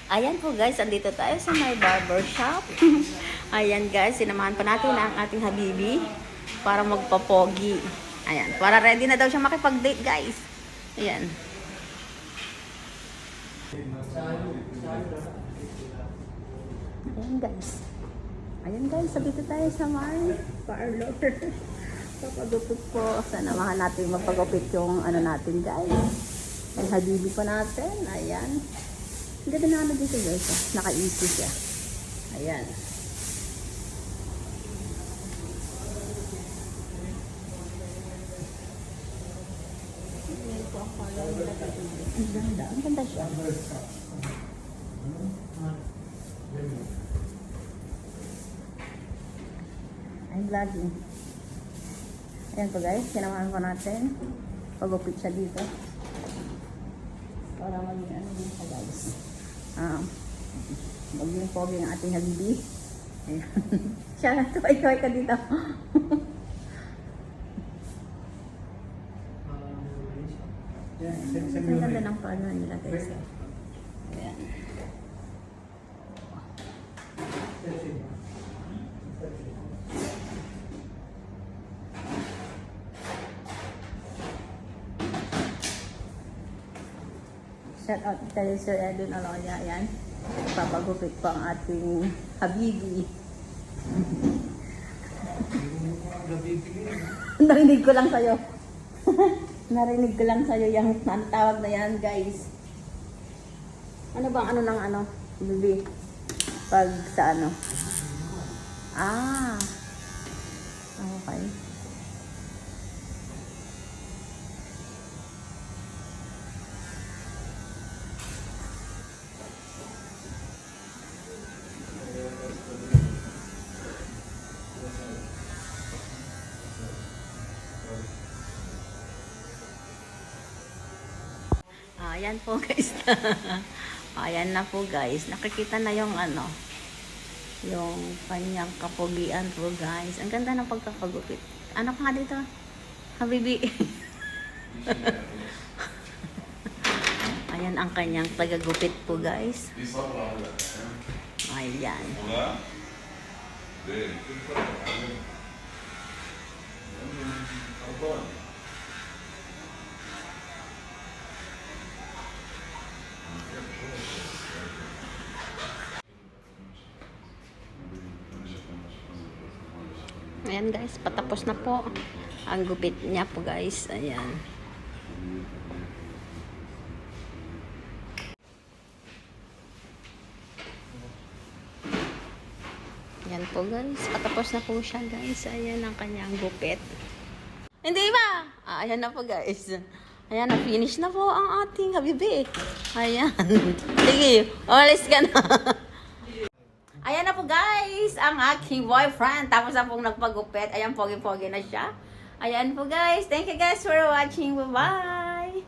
Ayan po guys, andito tayo sa my barber shop. Ayan guys, sinamahan pa natin ang ating habibi para magpapogi. Ayan, para ready na daw siya makipag-date guys. Ayan. Ayan guys. Ayan guys, andito tayo sa my parlor. Papagupit po. Sanamahan natin mapagupit yung ano natin guys. Ang habibi pa natin. Ayan. Ang ganda na ano dito guys. Naka-easy siya. Ayan. Ayan po ang color nila dito. Ang ganda. Ang ganda siya. I'm vlogging. Ayan po guys. Sinamahan ko natin. Pagupit siya dito. Para maging ano din siya guys. Maging pogi ng ating habibi. Ayan. Siya, kaway-kaway ka dito. Ang ganda ng pano nila guys. Ayan. Shout out kay Sir Edwin Aloya. Ayan. Papagupit po ang ating habibi. Narinig ko lang sa'yo. Narinig ko lang sa'yo yung tawag na yan, guys. Ano bang ano ng ano? Bibi. Pag sa ano? Ah. Okay. Ayan po guys. Ayan na po guys. Nakikita na yung ano, yung kanyang kapugian po guys. Ang ganda ng pagkakagupit. Ano pa nga dito? Habibi. Ayan ang kanyang tagagupit po guys. Ayan. Ayan guys, patapos na po ang gupit niya po guys. Ayan. Ayan po guys, patapos na po siya guys. Ayan ang kanyang gupit. Hindi ba? Ayan na po guys. Ayan na, finish na po ang ating habibi. Ayan. Sige, umalis ka na. Ayan na po guys, ang aking boyfriend. Tapos na pong nagpagupit. Ayan, pogi-pogi na siya. Ayan po guys. Thank you guys for watching. Bye-bye.